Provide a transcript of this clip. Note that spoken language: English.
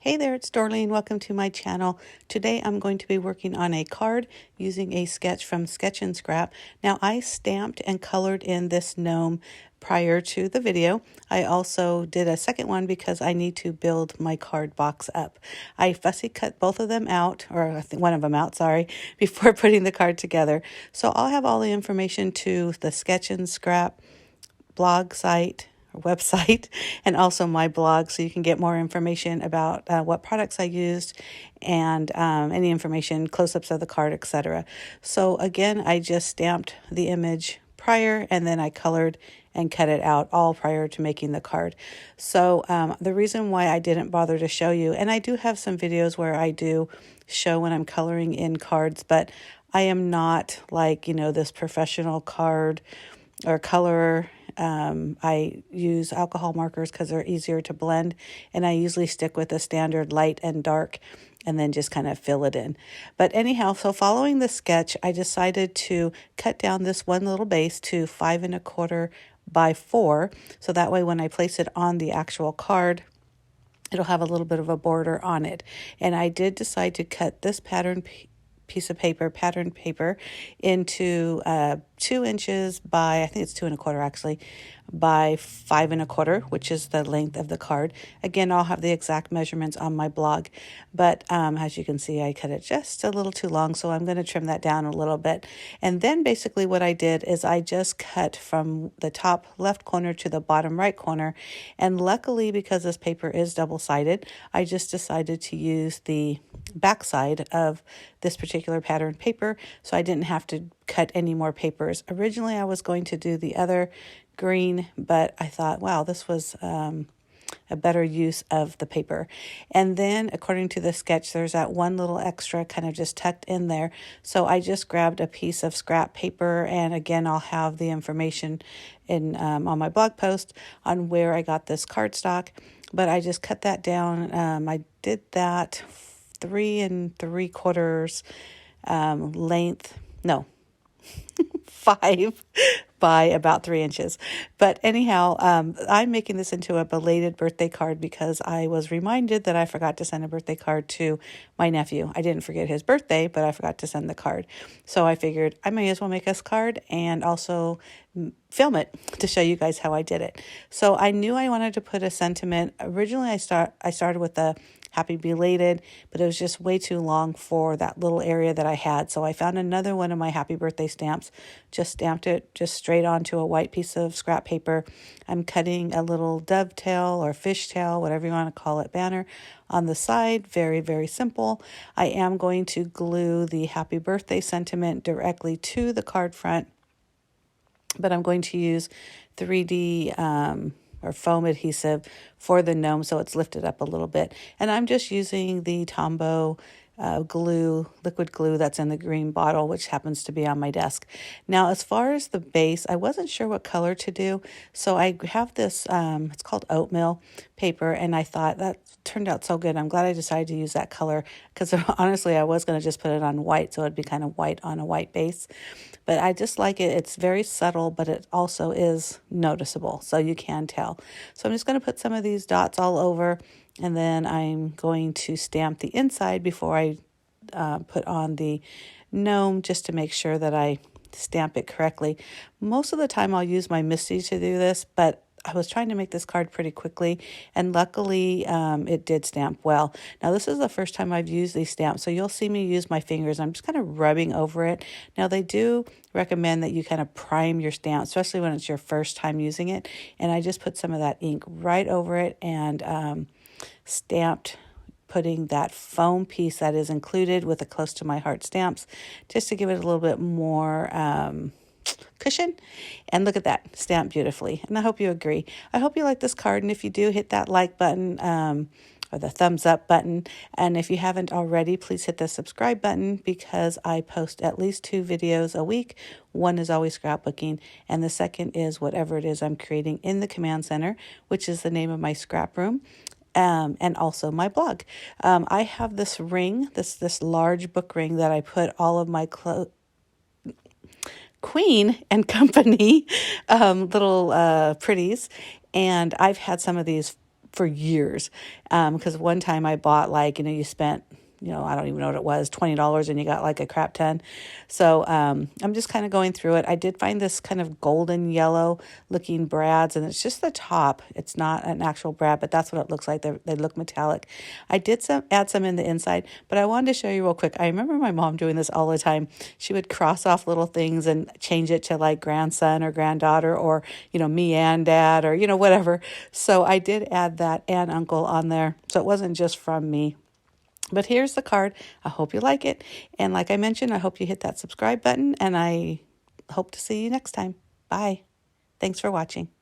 Hey there, it's Dorleen. Welcome to my channel. Today I'm going to be working on a card using a sketch from Sketch and Scrap. Now I stamped and colored in this gnome prior to the video. I also did a second one because I need to build my card box up. I fussy cut both of them out, or I think one of them out, sorry, before putting the card together. So I'll have all the information to the Sketch and Scrap blog site or website and also my blog, so you can get more information about what products I used and any information, close-ups of the card, etc. So again, I just stamped the image prior and then I colored and cut it out all prior to making the card. So the reason why I didn't bother to show you, and I do have some videos where I do show when I'm coloring in cards, but I am not like, this professional card or colorer. I use alcohol markers because they're easier to blend, and I usually stick with a standard light and dark and then just kind of fill it in. But anyhow, so following the sketch, I decided to cut down this one little base to 5 1/4 by 4, so that way when I place it on the actual card, it'll have a little bit of a border on it. And I did decide to cut this piece of paper, patterned paper, into 2 inches by, I think it's 2 1/4 actually, by 5 1/4, which is the length of the card. Again, I'll have the exact measurements on my blog, but as you can see, I cut it just a little too long, so I'm going to trim that down a little bit. And then basically what I did is I just cut from the top left corner to the bottom right corner, and luckily, because this paper is double-sided, I just decided to use the back side of this particular pattern paper, so I didn't have to cut any more papers. Originally, I was going to do the other green, but I thought, wow, this was a better use of the paper. And then according to the sketch, there's that one little extra kind of just tucked in there. So I just grabbed a piece of scrap paper, and again, I'll have the information in on my blog post on where I got this cardstock. But I just cut that down. I did that 3 3/4 length. No, 5 by about 3 inches. But anyhow, I'm making this into a belated birthday card because I was reminded that I forgot to send a birthday card to my nephew. I didn't forget his birthday, but I forgot to send the card. So I figured I may as well make this card and also film it to show you guys how I did it. So I knew I wanted to put a sentiment. Originally, I started with a happy belated, but it was just way too long for that little area that I had. So I found another one of my happy birthday stamps, just stamped it just straight onto a white piece of scrap paper. I'm cutting a little dovetail or fishtail, whatever you want to call it, banner on the side. Very, very simple. I am going to glue the happy birthday sentiment directly to the card front, but I'm going to use 3D or foam adhesive for the gnome so it's lifted up a little bit. And I'm just using the Tombow glue, liquid glue that's in the green bottle, which happens to be on my desk. Now, as far as the base, I wasn't sure what color to do. So I have this, it's called oatmeal paper, and I thought that turned out so good. I'm glad I decided to use that color because honestly, I was going to just put it on white, so it'd be kind of white on a white base. But I just like it. It's very subtle, but it also is noticeable, so you can tell. So I'm just going to put some of these dots all over, and then I'm going to stamp the inside before I put on the gnome, just to make sure that I stamp it correctly. Most of the time I'll use my MISTI to do this, but I was trying to make this card pretty quickly, and luckily it did stamp well. Now, this is the first time I've used these stamps, so you'll see me use my fingers. I'm just kind of rubbing over it. Now, they do recommend that you kind of prime your stamp, especially when it's your first time using it, and I just put some of that ink right over it and stamped, putting that foam piece that is included with the Close to My Heart stamps, just to give it a little bit more cushion. And look at that, stamped beautifully. And I hope you agree. I hope you like this card, and if you do, hit that like button or the thumbs up button. And if you haven't already, please hit the subscribe button, because I post at least 2 videos a week. One is always scrapbooking, and the second is whatever it is I'm creating in the Command Center, which is the name of my scrap room. And also my blog. I have this ring, this large book ring that I put all of my Queen and Company little pretties, and I've had some of these for years. Because one time I bought like, you spent, I don't even know what it was, $20 and you got like a crap ton. So I'm just kind of going through it. I did find this kind of golden yellow looking brads, and it's just the top. It's not an actual brad, but that's what it looks like. They look metallic. I did add some in the inside, but I wanted to show you real quick. I remember my mom doing this all the time. She would cross off little things and change it to like grandson or granddaughter, or, me and dad, or, whatever. So I did add that and uncle on there. So it wasn't just from me. But here's the card. I hope you like it. And like I mentioned, I hope you hit that subscribe button, and I hope to see you next time. Bye. Thanks for watching.